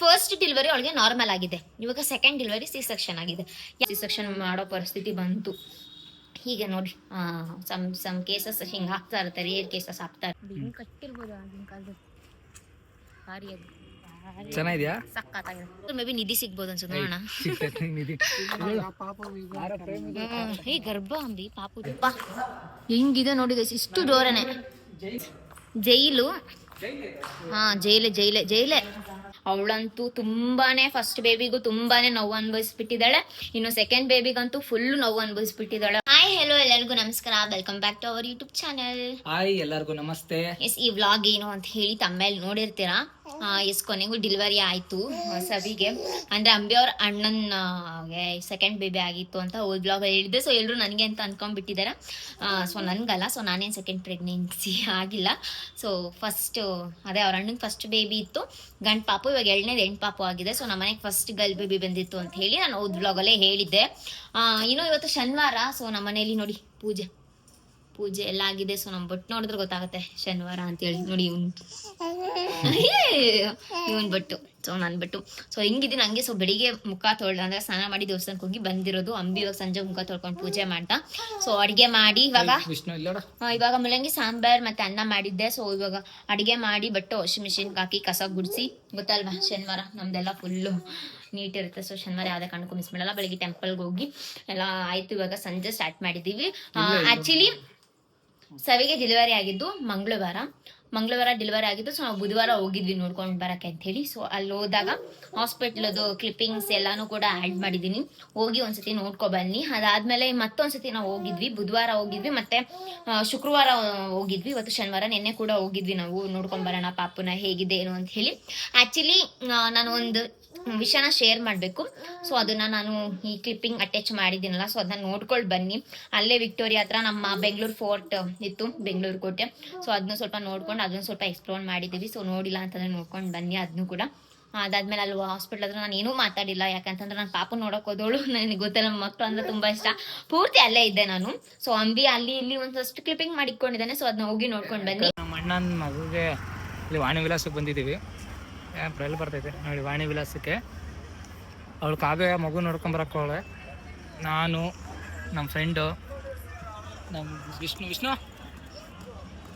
First delivery ಅವಳಿಗೆ normal ಆಗಿದೆ, ಇವಾಗ ಸೆಕೆಂಡ್ ಡೆಲಿವರಿ ಸಿ ಸೆಕ್ಷನ್ ಆಗಿದೆ. ಸಿ ಸೆಕ್ಷನ್ ಮಾಡೋ ಪರಿಸ್ಥಿತಿ ಬಂತು. ಹೀಗೆ ನೋಡಿ ಸಮ್ ಕೇಸಸ್ ಹಿಂಗೆ ಹಾಕ್ತಾ ಇರ್ತಾರೆ, ರೇರ್ ಕೇಸಸ್ ಹಾಕ್ತಾರೆ. ಕಟ್ಟಿರ್ಬೋದು ಆಗಿನ ಕಾಲದಲ್ಲಿ. ಭಾರಿ ಅದು ಚೆನ್ನಾಗಿದ್ಯಾ, ಸಕ್ಕತ್ತಾಗಿದೆ. ಮೇ ಬಿ ನಿಧಿ ಸಿಗ್ಬೋದು ಅನ್ಸುತ್ತೆ, ನೋಡೋಣ. ಈ ಗರ್ಭ ಅಂಬಿ ಪಾಪು ಹೆಂಗಿದೆ ನೋಡಿ ಗೈಸ್, ಇಷ್ಟು ಡೋರನೆ. ಜೈಲು, ಹಾ ಜೈಲೆ ಜೈಲೆ ಜೈಲೆ. ಅವಳಂತೂ ತುಂಬಾನೇ ಫಸ್ಟ್ ಬೇಬಿಗೂ ತುಂಬಾನೇ ನೋವು ಅನುಭವಿಸ್ಬಿಟ್ಟಿದ್ದಾಳೆ, ಇನ್ನು ಸೆಕೆಂಡ್ ಬೇಬಿಗಂತೂ ಫುಲ್ ನೋವು ಅನುಭವಿಸ್ಬಿಟ್ಟಿದ್ದಾಳೆ. ಹಾಯ್ ಹೆಲೋ ಎಲ್ಲರಿಗೂ ನಮಸ್ಕಾರ, welcome back to our YouTube channel. Hi ಎಲ್ಲರಿಗೂ ನಮಸ್ತೆ. ಎಸ್, ಈ ವ್ಲಾಗ್ ಏನು ಅಂತ ಹೇಳಿ ತಮ್ಮೇಲೆ ನೋಡಿರ್ತೀರಾ. ಎಸ್, ಕೊನೆಗೂ ಡೆಲಿವರಿ ಆಯ್ತು ಸವಿಗೆ, ಅಂದ್ರೆ ಅಂಬಿ ಅವ್ರ ಅಣ್ಣನ್ ಸೆಕೆಂಡ್ ಬೇಬಿ ಆಗಿತ್ತು ಅಂತ ಓದ್ ಬ್ಲಾಗ್ ಹೇಳಿದ್ದೆ. ಸೊ ಎಲ್ಲರೂ ನನಗೆ ಅಂತ ಅನ್ಕೊಂಡ್ಬಿಟ್ಟಿದ್ದಾರೆ. ಸೊ ನನ್ಗಲ್ಲ, ಸೊ ನಾನೇನು ಸೆಕೆಂಡ್ ಪ್ರೆಗ್ನೆನ್ಸಿ ಆಗಿಲ್ಲ. ಸೊ ಫಸ್ಟ್ ಅದೇ ಅವ್ರ ಅಣ್ಣನ ಫಸ್ಟ್ ಬೇಬಿ ಇತ್ತು, ಗಂಡು ಪಾಪು. ಇವಾಗ ಎರಡನೇದು ಹೆಣ್ಣು ಪಾಪು ಆಗಿದೆ. ಸೊ ನಮ್ಮ ಮನೆಗೆ ಫಸ್ಟ್ ಗರ್ಲ್ ಬೇಬಿ ಬಂದಿತ್ತು ಅಂತ ಹೇಳಿ ನಾನು ಓದ್ ಬ್ಲಾಗಲ್ಲೇ ಹೇಳಿದ್ದೆ. ಇನ್ನು ಇವತ್ತು ಶನಿವಾರ. ಸೊ ನಮ್ಮ ಮನೇಲಿ ನೋಡಿ ಪೂಜೆ ಎಲ್ಲ ಆಗಿದೆ. ಸೊ ನಮ್ ಬಟ್ ನೋಡಿದ್ರೆ ಗೊತ್ತಾಗುತ್ತೆ ಶನಿವಾರ ಅಂತೇಳಿ. ನೋಡಿ ಇವನ್ ಬಟ್ಟು, ಸೊ ನನ್ ಬಟ್ಟು. ಸೊ ಹಿಂಗಿದ್ದೀನಿ ಹಂಗೆ. ಸೊ ಬೆಳಿಗ್ಗೆ ಮುಖ ತೊಳ್ದು ಅಂದ್ರೆ ಸ್ನಾನ ಮಾಡಿ ದೇವಸ್ಥಾನಕ್ಕೆ ಹೋಗಿ ಬಂದಿರೋದು. ಅಂಬಿ ಇವಾಗ ಸಂಜೆ ಮುಖ ತೊಳ್ಕೊಂಡು ಪೂಜೆ ಮಾಡ್ತಾ. ಸೊ ಅಡಿಗೆ ಮಾಡಿ ಇವಾಗ ಮುಲ್ಲಂಗಿ ಸಾಂಬಾರ್ ಮತ್ತೆ ಅನ್ನ ಮಾಡಿದ್ದೆ. ಸೊ ಇವಾಗ ಅಡಿಗೆ ಮಾಡಿ ಬಟ್ಟು ವಾಷಿಂಗ್ ಮಿಷಿನ್ ಹಾಕಿ ಕಸ ಗುಡಿಸಿ. ಗೊತ್ತಲ್ವಾ ಶನಿವಾರ ನಮ್ದೆಲ್ಲ ಫುಲ್ಲು ನೀಟ್ ಇರುತ್ತೆ. ಸೊ ಶನಿವಾರ ಯಾವ್ದೇ ಕಾರಣಕ್ಕೂ ಮಿಸ್ ಮಾಡಲ್ಲ. ಬೆಳಿಗ್ಗೆ ಟೆಂಪಲ್ಗೆ ಹೋಗಿ ಎಲ್ಲ ಆಯ್ತು. ಇವಾಗ ಸಂಜೆ ಸ್ಟಾರ್ಟ್ ಮಾಡಿದೀವಿ. ಆಕ್ಚುಲಿ ಸವಿಗೆ ಡೆಲಿವರಿ ಆಗಿದ್ದು ಮಂಗಳವಾರ ಡೆಲಿವರಿ ಆಗಿದ್ದು. ಸೊ ನಾವು ಬುಧವಾರ ಹೋಗಿದ್ವಿ ನೋಡ್ಕೊಂಡು ಬರಕ್ಕೆ ಅಂತ ಹೇಳಿ. ಸೊ ಅಲ್ಲಿ ಹೋದಾಗ ಹಾಸ್ಪಿಟ್ಲದು ಕ್ಲಿಪ್ಪಿಂಗ್ಸ್ ಎಲ್ಲಾನು ಕೂಡ ಆ್ಯಡ್ ಮಾಡಿದ್ದೀನಿ, ಹೋಗಿ ಒಂದ್ಸತಿ ನೋಡ್ಕೊ ಬನ್ನಿ. ಅದಾದ್ಮೇಲೆ ಮತ್ತೊಂದ್ಸತಿ ನಾವು ಹೋಗಿದ್ವಿ, ಬುಧವಾರ ಹೋಗಿದ್ವಿ, ಮತ್ತೆ ಶುಕ್ರವಾರ ಹೋಗಿದ್ವಿ. ಇವತ್ತು ಶನಿವಾರ, ನಿನ್ನೆ ಕೂಡ ಹೋಗಿದ್ವಿ ನಾವು ನೋಡ್ಕೊಂಡ್ ಬರೋಣ ಪಾಪುನ ಹೇಗಿದೆ ಏನು ಅಂತ ಹೇಳಿ. ಆಕ್ಚುಲಿ ನಾನು ಒಂದು ವಿಷಯನ ಶೇರ್ ಮಾಡಬೇಕು. ಸೊ ಅದನ್ನ ನಾನು ಈ ಕ್ಲಿಪ್ಪಿಂಗ್ ಅಟ್ಯಾಚ್ ಮಾಡಿದ್ದೀನಲ್ಲ, ಸೊ ಅದನ್ನ ನೋಡ್ಕೊಂಡು ಬನ್ನಿ. ಅಲ್ಲೇ ವಿಕ್ಟೋರಿಯಾ ಹತ್ರ ನಮ್ಮ ಬೆಂಗಳೂರು ಫೋರ್ಟ್ ಇತ್ತು, ಬೆಂಗಳೂರು ಕೋಟೆ. ಸೊ ಅದನ್ನ ಸ್ವಲ್ಪ ನೋಡ್ಕೊಂಡು ಅದನ್ನ ಸ್ವಲ್ಪ ಎಕ್ಸ್ಪ್ಲೋರ್ ಮಾಡಿದ್ದೀವಿ. ಸೊ ನೋಡಿಲ್ಲ ಅಂತಂದ್ರೆ ನೋಡ್ಕೊಂಡು ಬನ್ನಿ ಅದನ್ನು ಕೂಡ. ಅದಾದ್ಮೇಲೆ ಅಲ್ಲಿ ಹಾಸ್ಪಿಟಲ್ ಹತ್ರ ನಾನು ಏನೂ ಮಾತಾಡಿಲ್ಲ, ಯಾಕಂತಂದ್ರೆ ನಾನು ಪಾಪು ನೋಡಕ್ ಹೋದವಳು, ನನಗೆ ಗೊತ್ತಲ್ಲ, ಮಕ್ಕಳು ಅಂದ್ರೆ ತುಂಬಾ ಇಷ್ಟ. ಪೂರ್ತಿ ಅಲ್ಲೇ ಇದ್ದೆ ನಾನು. ಸೊ ಅಂಬಿ ಅಲ್ಲಿ ಇಲ್ಲಿ ಒಂದಷ್ಟು ಕ್ಲಿಪ್ಪಿಂಗ್ ಮಾಡಿಕೊಂಡಿದ್ದಾನೆ. ಸೊ ಅದನ್ನ ಹೋಗಿ ನೋಡ್ಕೊಂಡು ಬನ್ನಿ. ನಮ್ಮ ಅಣ್ಣನ ಮಗುಗೆ ಇಲ್ಲಿ ವಾಣಿ ವಿಲಾಸಕ್ಕೆ ಬಂದಿದ್ದೀವಿ. ಪ್ರೈಲ್ ಬರ್ತೈತೆ ನೋಡಿ ವಾಣಿ ವಿಲಾಸಕ್ಕೆ. ಅವಳು ಕಾವ್ಯ ಮಗು ನೋಡ್ಕೊಂಬರಕ್ಕವಳೆ. ನಾನು ನಮ್ಮ ಫ್ರೆಂಡು ನಮ್ಮ ವಿಷ್ಣು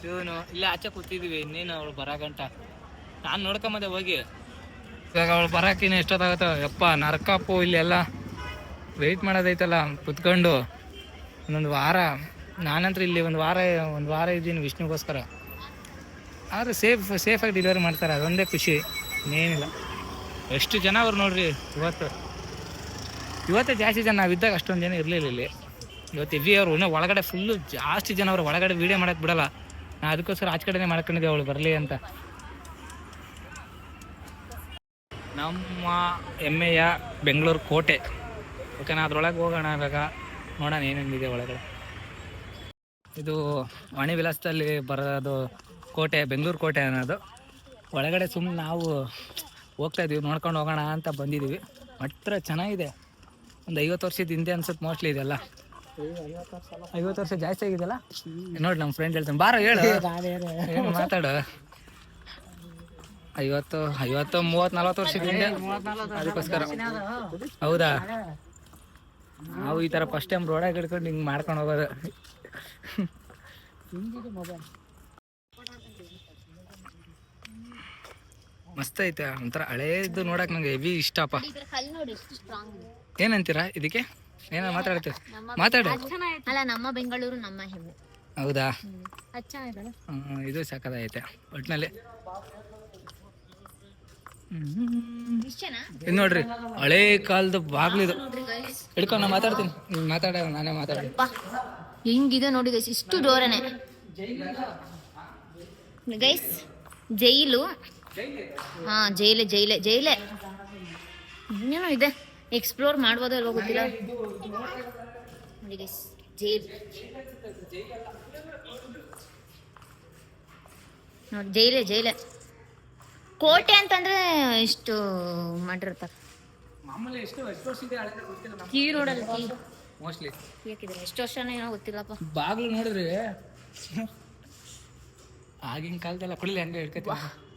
ಇವನು ಇಲ್ಲೇ ಆಚೆ ಕೂತಿದ್ದೀವಿ. ಇನ್ನೇನು ಅವಳು ಬರೋ ಗಂಟ ನಾನು ನೋಡ್ಕೊಂಬಂದೆ ಹೋಗಿ. ಇವಾಗ ಅವಳು ಬರೋಕ್ಕಿನ್ನ ಎಷ್ಟೊತ್ತಾಗುತ್ತೆ ಯಪ್ಪ, ನರ್ಕಪ್ಪು ಇಲ್ಲೆಲ್ಲ ವೆಯ್ಟ್ ಮಾಡೋದೈತಲ್ಲ ಕುತ್ಕೊಂಡು ಒಂದೊಂದು ವಾರ. ನಾನಂತರ ಇಲ್ಲಿ ಒಂದು ವಾರ ಇದ್ದೀನಿ ವಿಷ್ಣುಗೋಸ್ಕರ. ಆದರೆ ಸೇಫಾಗಿ ಡೆಲಿವರಿ ಮಾಡ್ತಾರೆ, ಅದೊಂದೇ ಖುಷಿ, ಇನ್ನೇನಿಲ್ಲ. ಎಷ್ಟು ಜನ ಅವ್ರು ನೋಡ್ರಿ. ಇವತ್ತೇ ಜಾಸ್ತಿ ಜನ, ನಾವಿದ್ದಾಗ ಅಷ್ಟೊಂದು ಜನ ಇರಲಿಲ್ಲ ಇಲ್ಲಿ. ಇವತ್ತು ಹೆವಿ ಅವರು ಇನ್ನೂ ಒಳಗಡೆ ಫುಲ್ಲು ಜಾಸ್ತಿ ಜನ. ಅವರು ಒಳಗಡೆ ವೀಡಿಯೋ ಮಾಡೋಕ್ಕೆ ಬಿಡಲ್ಲ. ನಾನು ಅದಕ್ಕೋಸ್ಕರ ಆಚೆ ಕಡೆನೇ ಮಾಡ್ಕೊಂಡಿದ್ದೆ ಅವಳು ಬರಲಿ ಅಂತ. ನಮ್ಮ ಹೆಮ್ಮೆಯ ಬೆಂಗಳೂರು ಕೋಟೆ. ಓಕೆನಾ, ಅದ್ರೊಳಗೆ ಹೋಗೋಣ ಇವಾಗ, ನೋಡೋಣ ಏನೇನಿದೆ ಒಳಗಡೆ. ಇದು ವಾಣಿ ವಿಲಾಸದಲ್ಲಿ ಬರೋದು ಕೋಟೆ, ಬೆಂಗಳೂರು ಕೋಟೆ ಅನ್ನೋದು. ಒಳಗಡೆ ಸುಮ್ಮನೆ ನಾವು ಹೋಗ್ತಾ ಇದೀವಿ, ನೋಡ್ಕೊಂಡು ಹೋಗೋಣ ಅಂತ ಬಂದಿದ್ದೀವಿ. ಹತ್ರ ಚೆನ್ನಾಗಿದೆ. ಒಂದು 50 ವರ್ಷದ ಹಿಂದೆ ಅನ್ಸುತ್ತೆ ಮೋಸ್ಟ್ಲಿ ಇದೆಲ್ಲ. 50 ವರ್ಷ ಜಾಸ್ತಿ ಆಗಿದೆಲ್ಲ ನೋಡಿ. ನಮ್ಮ ಫ್ರೆಂಡ್ ಹೇಳ್ತಾನೆ, ಬಾರೋ ಹೇಳು, ಏನು ಮಾತಾಡು. 50 30 40 ವರ್ಷದ ಹಿಂದೆ. ಅದಕ್ಕೋಸ್ಕರ ಹೌದಾ, ನಾವು ಈ ಥರ ಫಸ್ಟ್ ಟೈಮ್ ರೋಡಾಗಿ ಹಿಡ್ಕೊಂಡು ಹಿಂಗೆ ಮಾಡ್ಕೊಂಡು ಹೋಗೋದು. ಮಸ್ತ್ ಐತೆ, ಒಂಥರ ಹಳೇದು ನೋಡಕ್ ನಂಗೆ ಹೆವಿ ಇಷ್ಟಪ್ಪ. ಏನಂತೀರಾ ಇದಕ್ಕೆ? ಏನ ಮಾತಾಡ್ತೀವಿ, ಮಾತಾಡ. ಅಲ್ಲ, ನಮ್ಮ ಬೆಂಗಳೂರು ನಮ್ಮ ಹೆಮ್ಮೆ. ಹೌದಾ, ಇದು ಸಾಕದೈತೆ ಒಟ್ಟಿನಲ್ಲಿ. ಇದು ನೋಡ್ರಿ, ಹಳೇ ಕಾಲದ ಬಾಗ್ಲಿದು. ಹಿಡ್ಕೊಂಡು ನಾನು ಮಾತಾಡ್ತೀನಿ, ನಾನೇ ಮಾತಾಡ. ಹೆಂಗಿದೆ ನೋಡಿ ಗೈಸ್, ಇಷ್ಟು ಡೋರನೆ ಗೈಸ್. ಜೈಲು, ಹಾ ಜೈಲೆ ಜೈಲೆ ಜೈಲೆ. ಇನ್ನೇನೋ ಇದೆ, ಎಕ್ಸ್ಪ್ಲೋರ್ ಮಾಡ್ಬೋದೋ ಅಲ್ವೋ ಗೊತ್ತಿಲ್ಲ ನೋಡಿ ಗೈಸ್. ಜೈಲ್ ನೋಡಿ, ಜೈಲೆ ಜೈಲೆ. ಕೋಟೆ ಅಂತಂದ್ರೆ ಇಷ್ಟು ಮಾಡಿರ್ತಾರೆ. ಕಿವಿ ನೋಡಲ್ಲ, ಕಿವಿ ಮೋಸ್ಟ್ಲಿ ಎಷ್ಟು ವರ್ಷನೇ ಏನೋ ಗೊತ್ತಿಲ್ಲಪ್ಪ. ಬಾಗ್ಲು ನೋಡಿದ್ರೆ ಆಗಿನ ಕಾಲದಲ್ಲ ಕುಡಿಲಿ ಹಂಗೆ ಹಿಡ್ಕತಿ.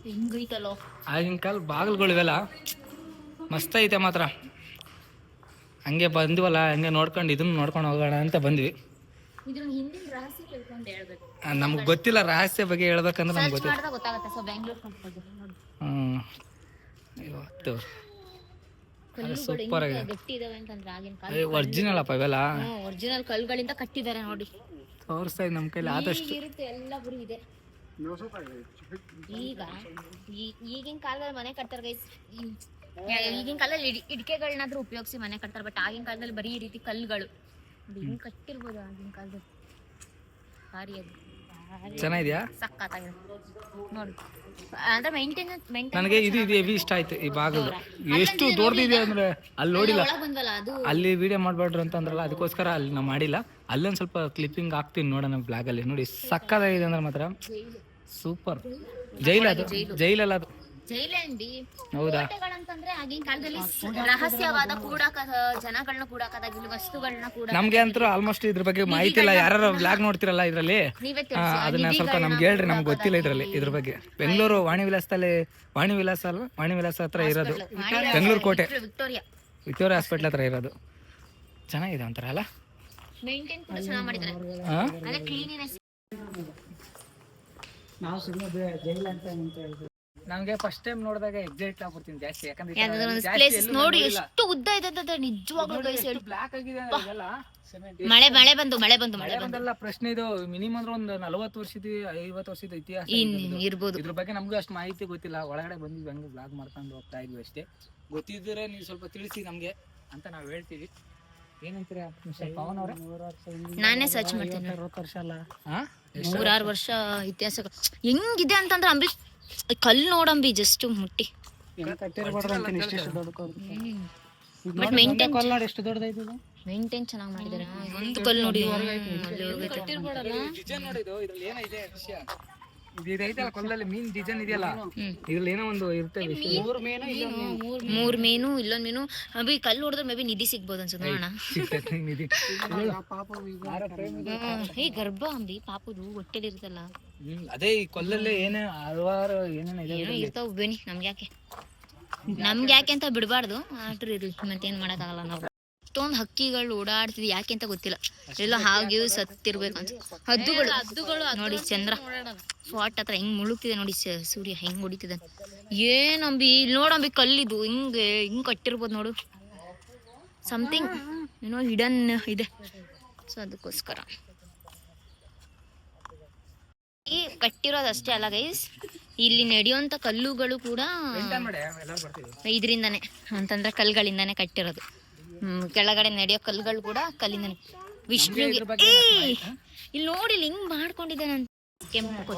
ಹೆಂಗೈತಲ್ಲೋ ಆಗಿನ ಕಾಲ ಬಾಗಿಲುಗಳು ಇವೆಲ್ಲ ಮಸ್ತ್ ಐತೆ ಮಾತ್ರ. ಹಂಗೆ ಬಂದ್ವಲ್ಲ, ಹಂಗೆ ನೋಡ್ಕೊಂಡು ಇದನ್ನ ನೋಡ್ಕೊಂಡು ಹೋಗೋಣ ಅಂತ ಬಂದ್ವಿ. ಇದ್ರ ಹಿಂದಿನ ರಹಸ್ಯ ತಿಳ್ಕೊಂಡು ಹೇಳ್ಬೇಕು. ನಮ್ಗೆ ಗೊತ್ತಿಲ್ಲ ರಹಸ್ಯ ಬಗ್ಗೆ ಹೇಳ್ಬೇಕಂದ್ರೆ ನಮ್ಗೆ ಗೊತ್ತಿಲ್ಲ. ಮಾಡಿದಾಗ ಗೊತ್ತಾಗುತ್ತೆ. ಸೊ ಬೆಂಗಳೂರು ಕಟ್ಬೋದು ಇವತ್ತು ಕಲ್ಲುಗಳು ಸೂಪರ್ ಆಗಿದೆ. ಗಟ್ಟಿ ಇದಾವೆ ಅಂತಂದ್ರೆ ಆಗಿನ ಕಾಲ ಒರಿಜಿನಲ್ ಅಪ್ಪ ಇವೆಲ್ಲ. ಒರಿಜಿನಲ್ ಕಲ್ಲುಗಳಿಂದ ಕಟ್ಟಿದ್ದಾರೆ ನೋಡಿ. ತೋರಿಸ್ತಾ ಇದೆ ನಮ್ಮ ಕೈಲಿ ಆದಷ್ಟು. ಇರುತ್ತೆ ಎಲ್ಲ ಬರೀ ಇದೆ. ಈಗ ಈಗಿನ ಕಾಲದಲ್ಲಿ ಮನೆ ಕಟ್ತಾರೆ ಗೈಸ್. ಈಗಿನ ಕಾಲದಲ್ಲಿ ಇಟ್ಕೆಗಳನ್ನಾದ್ರೂ ಉಪಯೋಗಿಸಿ ಮನೆ ಕಟ್ತಾರೆ. ಬಟ್ ಆಗಿನ ಕಾಲದಲ್ಲಿ ಬರೀ ಈ ರೀತಿ ಕಲ್ಲುಗಳು ಹಿಂಗ್ ಕಟ್ಟಿರ್ಬೋದು ಆಗಿನ ಕಾಲದಲ್ಲಿ. ಭಾರಿ ಅದು ಚೆನ್ನಾಗಿದ್ಯಾ? ಸಕ್ಕತ್ತಾಗಿದೆ ನೋಡಿ. ಅಂದ್ರೆ ಮೇಂಟೆನೆನ್ಸ್ ನನಗೆ ಇದು ಹೆವಿ ಇಷ್ಟ ಆಯ್ತು. ಈ ಬಾಗಿಲು ಎಷ್ಟು ದೊಡ್ಡದಿದೆ ಅಂದ್ರೆ ಅಲ್ಲಿ ನೋಡಿಲ್ಲ. ಒಳಗ್ ಬಂದ್ವಲ್ಲ ಅದು ಅಲ್ಲಿ ವಿಡಿಯೋ ಮಾಡ್ಬೇಡ್ರಿ ಅಂತ ಅಂದ್ರಲ್ಲ, ಅದಕ್ಕೋಸ್ಕರ ಅಲ್ಲಿ ನಾವು ಮಾಡಿಲ್ಲ. ಅಲ್ಲೊಂದು ಸ್ವಲ್ಪ ಕ್ಲಿಪ್ಪಿಂಗ್ ಹಾಕ್ತೀನಿ ನೋಡೋಣ ಬ್ಲಾಗಲ್ಲಿ. ನೋಡಿ ಸಕ್ಕತ್ತಾಗಿದೆ ಅಂದ್ರೆ ಮಾತ್ರ ಸೂಪರ್. ಜೈಲದು, ಜೈಲಲ್ಲ ಅದು, ಜೈಲೇ ಅಂಡಿ. ಹೌದಾ? ಕೋಟೆಗಳಂತಂದ್ರೆ ಆಗಿನ ಕಾಲದಲ್ಲಿ ರಹಸ್ಯವಾದ ಕೂಡಾಕ ಜನಗಳನ್ನ ಕೂಡಾಕದಾಗಿಲ್ಲ, ವಸ್ತುಗಳನ್ನ ಕೂಡ. ನಮ್ಗೆ ಅಂತೂ ಆಲ್ಮೋಸ್ಟ್ ಇದ್ರ ಬಗ್ಗೆ ಮಾಹಿತಿ ಇಲ್ಲ. ಯಾರು ಬ್ಲಾಗ್ ನೋಡ್ತಿರಲ್ಲ ಇದ್ರಲ್ಲಿ, ನೀವೇ ಅದನ್ನ ಸ್ವಲ್ಪ ನಮ್ಗೆ ಹೇಳ್ರಿ. ನಮ್ಗೆ ಗೊತ್ತಿಲ್ಲ ಇದ್ರ ಬಗ್ಗೆ. ಬೆಂಗಳೂರು ವಾಣಿ ವಿಲಾಸದಲ್ಲಿ, ವಾಣಿ ವಿಲಾಸ ಅಲ್ವಾ, ವಾಣಿ ವಿಲಾಸ ಹತ್ರ ಇರೋದು ಬೆಂಗಳೂರು ಕೋಟೆ, ವಿಕ್ಟೋರಿಯಾ ಹಾಸ್ಪಿಟ್ಲ್ ಹತ್ರ ಇರೋದು. ಚೆನ್ನಾಗಿದೆ ಒಂಥರ ಅಲ್ಲ. ಮೇಂಟೈನ್ ಕೂಡ ಚೆನ್ನಾಗಿ ಮಾಡಿದ್ದಾರೆ. ಅದೇ ಕ್ಲೀನಿನೆಸ್. ನಾವು ಸುಮ್ಮನೆ ಜೈಲ್ ಅಂತ ಹೇಳ್ತೀವಿ. ನಮ್ಗೆ ಫಸ್ಟ್ ಟೈಮ್ ನೋಡಿದಾಗ ಎಕ್ಸೈಟ್ ಆಗ್ಬಿಡ್ತೀನಿ ಜಾಸ್ತಿ. ಯಾಕಂದ್ರೆ ನೋಡಿ ಎಷ್ಟು ಉದ್ದ ಇದೆ ಅಂತ ನಿಜವಾಗ್ಲೂ ಬ್ಲಾಕ್ ಆಗಿದೆ. ಮಳೆ ಬಂದಲ್ಲ ಪ್ರಶ್ನೆ. ಇದು ಮಿನಿಮಮ್ ಅಂದ್ರೆ ಒಂದು 40 ವರ್ಷದ 50 ವರ್ಷದ ಇತಿಹಾಸ ಇರ್ಬೋದು. ಇದ್ರ ಬಗ್ಗೆ ನಮ್ಗೂ ಅಷ್ಟು ಮಾಹಿತಿ ಗೊತ್ತಿಲ್ಲ. ಒಳಗಡೆ ಬಂದಿದ್ವಿ, ಹಂಗೆ ಬ್ಲಾಗ್ ಮಾಡ್ಕೊಂಡು ಹೋಗ್ತಾ ಇದ್ವಿ ಅಷ್ಟೇ. ಗೊತ್ತಿದ್ರೆ ನೀವು ಸ್ವಲ್ಪ ತಿಳಿಸಿ ನಮ್ಗೆ ಅಂತ ನಾವು ಹೇಳ್ತೀವಿ. ಏನಂತೀರಾ ಪವನ್ ಅವ್ರೆ? ನಾನೇ ಸರ್ಚ್ ಮಾಡ್ತೀನಿ. 60 ವರ್ಷ ಅಲ್ಲ, 100 ವರ್ಷ ಇತಿಹಾಸ ಹೆಂಗಿದೆ ಅಂತಂದ್ರೆ ಅಂಬಿ ಕಲ್ಲು ನೋಡಂಬಿ ಜಸ್ಟ್ ಮುಟ್ಟಿ. ಬಟ್ ಮೇಂಟೈನ್ ಚೆನ್ನಾಗಿ ಮಾಡಿದಾರೆ. ಒಂದು ಕಲ್ಲು ನೋಡಿ ಕೊಲ್ಲಲ್ಲಿ ಮೀನ್ ಡಿಸೈನ್ ಇದೆಯಲ್ಲ, ಇದ್ರಲ್ಲಿ ಏನೋ ಒಂದು ಇರ್ತದೆ. 3 ಮೀನು, ಇಲ್ಲೊಂದ್ ಮೀನು. ಅಭಿ ಕಲ್ಲು ನೋಡಿದ್ರೆ ಮೇ ಬಿ ನಿಧಿ ಸಿಗ್ಬೋದು ಅನ್ಸುತ್ತೆ. ನೋಡೋಣ. ಈ ಗರ್ಭ ಅಂಬಿ ಪಾಪದು ಹೊಟ್ಟೆಲಿ ಇರ್ತಲ್ಲ. ಅದೇ ಈ ಕೊಲ್ಲಲ್ಲಿ ಏನೇ ಹಲವಾರು ಏನೇನೋ ಇರ್ತಾವ. ಬನ್ನಿ, ನಮ್ಗೆ ಯಾಕೆ ಅಂತ ಬಿಡಬಾರ್ದು. ಆದ್ರೂ ಇರ್ಲಿ, ಮತ್ತೇನ್ ಮಾಡಕ್ಕಾಗಲ್ಲ. ನಾವು ಅಷ್ಟೊಂದು ಹಕ್ಕಿಗಳು ಓಡಾಡ್ತಿದ್ವಿ, ಯಾಕೆ ಅಂತ ಗೊತ್ತಿಲ್ಲ. ಎಲ್ಲ ಹಾಗೆ ಸತ್ತಿರ್ಬೇಕು ಅಂತ. ಹದ್ದುಗಳು ನೋಡಿ, ಚಂದ್ರ ಸ್ಪಾಟ್ ಹತ್ರ ಹೆಂಗ್ ಮುಳುಗ್ತಿದೆ ನೋಡಿ. ಸೂರ್ಯ ಹೆಂಗ್ ಹೊಡಿತಿದೆ. ಏನಂಬಿ ಇಲ್ಲಿ ನೋಡಂಬಿ ಕಲ್ಲಿದು ಹಿಂಗ್ ಕಟ್ಟಿರ್ಬೋದು ನೋಡು. ಸಮಥಿಂಗ್ ಏನೋ ಹಿಡನ್ ಇದೆ. ಸೊ ಅದಕ್ಕೋಸ್ಕರ ಈ ಕಟ್ಟಿರೋದಷ್ಟೇ ಅಲ್ಲ ಗೈಸ್, ಇಲ್ಲಿ ನಡೆಯುವಂತ ಕಲ್ಲುಗಳು ಕೂಡ ಇದರಿಂದಾನೆ, ಅಂತಂದ್ರೆ ಕಲ್ಗಳಿಂದಾನೆ ಕಟ್ಟಿರೋದು. ಕೆಳಗಡೆ ನಡೆಯೋ ಕಲ್ಲುಗಳು ಕೂಡ ಕಲ್ಲಿಂದಾನೆ. ವಿಷ್ಣುಗೆ ಇಲ್ಲಿ ನೋಡಿ ಹಿಂಗ್ ಮಾಡ್ಕೊಂಡಿದ್ದಾನೆ. ಕೆಂಪು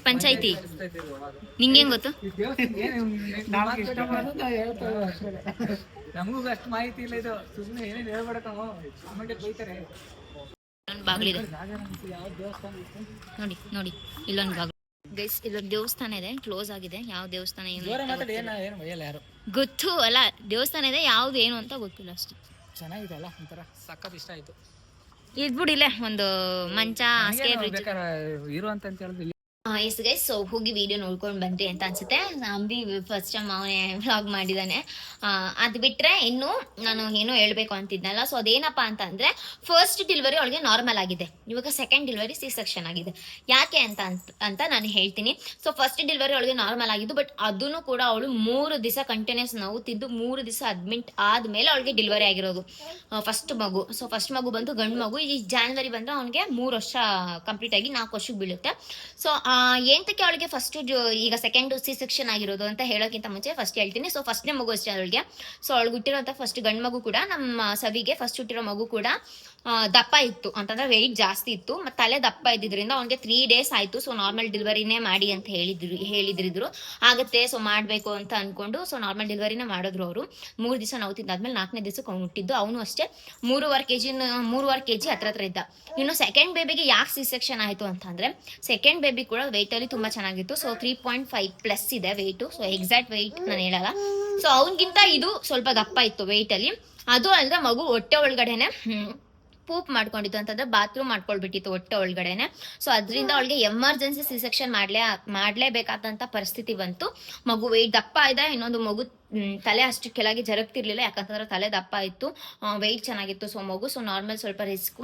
ಪಂಚಾಯ್ತಿ ನಿಂಗೇನ್ ಗೊತ್ತು? ನಮಗೂ ಅಷ್ಟು ಮಾಹಿತಿ ಇಲ್ಲ. ಇದು ಸುಮ್ಮನೆ ಏನೇನು ಹೇಳ್ಬೇಡ, ಬೈತಾರೆ. ಬಾಗಿಲಿದೆ ನೋಡಿ ಇಲ್ಲೊಂದು ಬಾಗಿಲು ಗೈಸ್. ಇಲ್ಲೊಂದು ದೇವಸ್ಥಾನ ಇದೆ, ಕ್ಲೋಸ್ ಆಗಿದೆ. ಯಾವ ದೇವಸ್ಥಾನ ಏನು ಗೊತ್ತು ಅಲ್ಲ. ದೇವಸ್ಥಾನ ಇದೆ, ಯಾವ್ದು ಏನು ಅಂತ ಗೊತ್ತಿಲ್ಲ ಅಷ್ಟೇ. ಚೆನ್ನಾಗಿದೆ ಅಲ್ಲ, ಒಂಥರ ಸಖತ್ ಇಷ್ಟ ಆಯ್ತು. ಇದ್ಬಿಡಿಲ್ಲ ಒಂದು ಮಂಚ ಇರುವಂತ ಹೇಳಿದ್ವಿ. ಎಸ್ ಗೈಸ್, ಸೊ ಹೋಗಿ ವಿಡಿಯೋ ನೋಡ್ಕೊಂಡು ಬಂದ್ರಿ ಅಂತ ಅನ್ಸುತ್ತೆ. ಅಂಬಿ ಫಸ್ಟ್ ಟೈಮ್ ಅವನೇ ವ್ಲಾಗ್ ಮಾಡಿದ್ದಾನೆ. ಅದು ಬಿಟ್ರೆ ಇನ್ನು ನಾನು ಏನೋ ಹೇಳ್ಬೇಕು ಅಂತಿದ್ನಲ್ಲ. ಸೊ ಅದೇನಪ್ಪ ಅಂತಂದ್ರೆ, ಫಸ್ಟ್ ಡೆಲಿವರಿ ಅವಳಿಗೆ ನಾರ್ಮಲ್ ಆಗಿದೆ. ಇವಾಗ ಸೆಕೆಂಡ್ ಡೆಲಿವರಿ C-ಸೆಕ್ಷನ್ ಆಗಿದೆ. ಯಾಕೆ ಅಂತ ನಾನು ಹೇಳ್ತೀನಿ. ಸೊ ಫಸ್ಟ್ ಡೆಲಿವರಿ ಅವಳಿಗೆ ನಾರ್ಮಲ್ ಆಗಿದ್ದು, ಬಟ್ ಅದನ್ನು ಕೂಡ ಅವಳು 3 ದಿವಸ ಕಂಟಿನ್ಯೂಸ್ ನೋವು ತಿದ್ದು 3 ದಿವಸ ಅಡ್ಮಿಟ್ ಆದ್ಮೇಲೆ ಅವಳಿಗೆ ಡೆಲಿವರಿ ಆಗಿರೋದು ಫಸ್ಟ್ ಮಗು. ಸೊ ಫಸ್ಟ್ ಮಗು ಬಂದು ಗಂಡು ಮಗು. ಈ ಜಾನ್ವರಿ ಬಂದ್ರೆ ಅವನಿಗೆ 3 ವರ್ಷ ಕಂಪ್ಲೀಟ್ ಆಗಿ 4 ವರ್ಷಕ್ಕೆ ಬೀಳುತ್ತೆ. ಸೊ ಎಂತಕ್ಕೆ ಅವಳಿಗೆ ಫಸ್ಟ್ ಈಗ ಸೆಕೆಂಡ್ C-ಸೆಕ್ಷನ್ ಆಗಿರೋದು ಅಂತ ಹೇಳೋಕ್ಕಿಂತ ಮುಂಚೆ ಫಸ್ಟ್ ಹೇಳ್ತೀನಿ. ಸೊ ಫಸ್ಟ್ನೇ ಮಗು ಅಷ್ಟೇ ಅವಳಿಗೆ. ಸೊ ಅವಳಿಗೆ ಹುಟ್ಟಿರೋಂಥ ಫಸ್ಟ್ ಗಂಡು ಮಗು ಕೂಡ, ನಮ್ಮ ಸವಿಗೆ ಫಸ್ಟ್ ಹುಟ್ಟಿರೋ ಮಗು ಕೂಡ ದಪ್ಪ ಇತ್ತು ಅಂತಂದ್ರೆ ವೆಯ್ಟ್ ಜಾಸ್ತಿ ಇತ್ತು ಮತ್ತು ತಲೆ ದಪ್ಪ ಇದ್ದಿದ್ರಿಂದ ಅವ್ನಿಗೆ 3 days ಆಯಿತು. ಸೊ ನಾರ್ಮಲ್ ಡೆಲಿವರಿನೇ ಮಾಡಿ ಅಂತ ಹೇಳಿದ್ರು ಆಗುತ್ತೆ. ಸೊ ಮಾಡಬೇಕು ಅಂತ ಅಂದ್ಕೊಂಡು ಸೊ ನಾರ್ಮಲ್ ಡೆಲಿವರಿನೇ ಮಾಡಿದ್ರು ಅವರು. 3 ದಿವಸ ನೋವು ತಿಂದಾದ್ಮೇಲೆ 4ನೇ ದಿವಸಕ್ಕೆ ಅವ್ನು ಹುಟ್ಟಿದ್ದು. ಅವನು ಅಷ್ಟೇ 3.5 kg ಹತ್ರ ಇದ್ದ. ಇನ್ನು ಸೆಕೆಂಡ್ ಬೇಬಿಗೆ ಯಾಕೆ ಸಿ ಸೆಕ್ಷನ್ ಆಯಿತು ಅಂತಂದರೆ ಸೆಕೆಂಡ್ ಬೇಬಿ ಕೂಡ ವೆಯ್ಟಲ್ಲಿ ತುಂಬ ಚೆನ್ನಾಗಿತ್ತು. ಸೊ 3.5+ ಇದೆ ವೆಯ್ಟು. ಸೊ ಎಕ್ಸಾಕ್ಟ್ ವೆಯ್ಟ್ ನಾನು ಹೇಳಲ್ಲ. ಸೊ ಅವನಿಗಿಂತ ಇದು ಸ್ವಲ್ಪ ದಪ್ಪ ಇತ್ತು ವೆಯ್ಟಲ್ಲಿ. ಅದು ಅಲ್ಲದೆ ಮಗು ಹೊಟ್ಟೆ ಒಳಗಡೆನೆ ಪೂಪ್ ಮಾಡ್ಕೊಂಡಿತ್ತು ಅಂತಂದ್ರೆ ಬಾತ್ರೂಮ್ ಮಾಡ್ಕೊಳ್ಬಿಟ್ಟಿತ್ತು ಹೊಟ್ಟೆ ಒಳಗಡೆನೆ. ಸೊ ಅದರಿಂದ ಅವಳಿಗೆ ಎಮರ್ಜೆನ್ಸಿ ಸಿ ಸೆಕ್ಷನ್ ಮಾಡಲೇಬೇಕಾದಂಥ ಪರಿಸ್ಥಿತಿ ಬಂತು. ಮಗು ವೆಯ್ಟ್ ದಪ್ಪ ಇದೆ, ಇನ್ನೊಂದು ಮಗು ತಲೆ ಅಷ್ಟು ಕೆಳಗೆ ಜರಗ್ತಿರ್ಲಿಲ್ಲ, ಯಾಕಂತಂದ್ರೆ ತಲೆ ದಪ್ಪ ಇತ್ತು, ವೆಯ್ಟ್ ಚೆನ್ನಾಗಿತ್ತು. ಸೊ ಮಗು ಸೊ ನಾರ್ಮಲ್ ಸ್ವಲ್ಪ ರಿಸ್ಕು.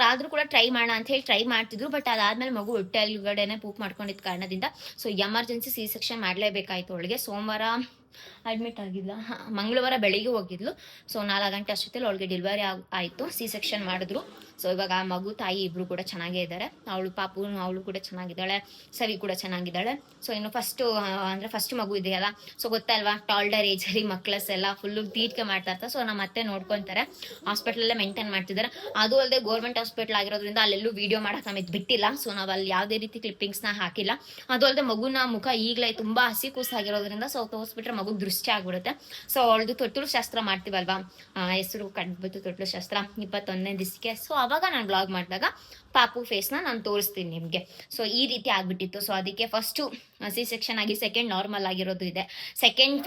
ಆದರೂ ಕೂಡ ಟ್ರೈ ಮಾಡೋಣ ಅಂತ ಹೇಳಿ ಟ್ರೈ ಮಾಡ್ತಿದ್ರು. ಬಟ್ ಅದಾದ್ಮೇಲೆ ಮಗು ಹೊಟ್ಟೆ ಒಳಗಡೆನೆ ಪೂಪ್ ಮಾಡ್ಕೊಂಡಿದ್ದ ಕಾರಣದಿಂದ ಸೊ ಎಮರ್ಜೆನ್ಸಿ ಸಿ ಸೆಕ್ಷನ್ ಮಾಡಲೇಬೇಕಾಯ್ತು ಅವಳಿಗೆ. ಸೋಮವಾರ ಅಡ್ಮಿಟ್ ಆಗಿಲ್ಲ, ಮಂಗಳವಾರ ಬೆಳಿಗ್ಗೆ ಹೋಗಿದ್ಲು. ಸೊ 4 ಗಂಟೆ ಅಷ್ಟೊತ್ತಲ್ಲಿ ಅವಳಿಗೆ ಡೆಲಿವರಿ ಆಯಿತು, ಸಿ ಸೆಕ್ಷನ್ ಮಾಡಿದ್ರು. ಸೊ ಇವಾಗ ಆ ಮಗು ತಾಯಿ ಇಬ್ರು ಕೂಡ ಚೆನ್ನಾಗೇ ಇದ್ದಾರೆ. ಅವಳು ಪಾಪು ಅವಳು ಕೂಡ ಚೆನ್ನಾಗಿದ್ದಾಳೆ, ಸವಿ ಕೂಡ ಚೆನ್ನಾಗಿದ್ದಾಳೆ. ಸೊ ಇನ್ನು ಫಸ್ಟ್ ಮಗು ಇದೆಯಲ್ಲ, ಸೊ ಗೊತ್ತಲ್ವಾ ಟಾಲ್ಡರ್ ಏಜಲ್ಲಿ ಮಕ್ಕಳಸ್ಸೆಲ್ಲ ಫುಲ್ಲು ತೀಟ್ಕೆ ಮಾಡ್ತಾ ಇರ್ತಾರೆ. ಸೊ ನಮ್ಮ ಅತ್ತೆ ನೋಡ್ಕೊತಾರೆ, ಹಾಸ್ಪಿಟ್ಲಲ್ಲೇ ಮೇಂಟೈನ್ ಮಾಡ್ತಿದ್ದಾರೆ. ಅದು ಅಲ್ಲದೆ ಗೌರ್ಮೆಂಟ್ ಹಾಸ್ಪಿಟ್ಲ್ ಆಗಿರೋದ್ರಿಂದ ಅಲ್ಲೆಲ್ಲೂ ವಿಡಿಯೋ ಮಾಡೋಕೆ ನಮಗೆ ಬಿಟ್ಟಿಲ್ಲ. ಸೊ ನಾವು ಅಲ್ಲಿ ಯಾವುದೇ ರೀತಿ ಕ್ಲಿಪ್ಪಿಂಗ್ಸ್ನ ಹಾಕಿಲ್ಲ. ಅದು ಅಲ್ಲದೆ ಮಗುನ ಮುಖ ಈಗಲೇ ತುಂಬ ಹಸಿ ಕೂಸಾಗಿರೋದ್ರಿಂದ ಸೊ ತೋರಿಸ್ಬಿಟ್ರೆ ಮಗು ದೃಷ್ಟಿ ಆಗ್ಬಿಡುತ್ತೆ. ಸೊ ಅವಳದು ತೊಟ್ಟಲು ಶಾಸ್ತ್ರ ಮಾಡ್ತೀವಲ್ವಾ, ಹೆಸರು ಕಟ್ಬಿಟ್ಟು ತೊಟ್ಟಲು ಶಾಸ್ತ್ರ 21ನೇ ದಿವಸಕ್ಕೆ. ಸೊ ಅವಾಗ ನಾನು ಬ್ಲಾಗ್ ಮಾಡಿದಾಗ ಪಾಪು ಫೇಸ್ನ ನಾನು ತೋರಿಸ್ತೀನಿ ನಿಮಗೆ. ಸೊ ಈ ರೀತಿ ಆಗ್ಬಿಟ್ಟಿತ್ತು. ಸೊ ಅದಕ್ಕೆ ಫಸ್ಟು ಸಿ ಸೆಕ್ಷನ್ ಆಗಿ ಸೆಕೆಂಡ್ ನಾರ್ಮಲ್ ಆಗಿರೋದು ಇದೆ,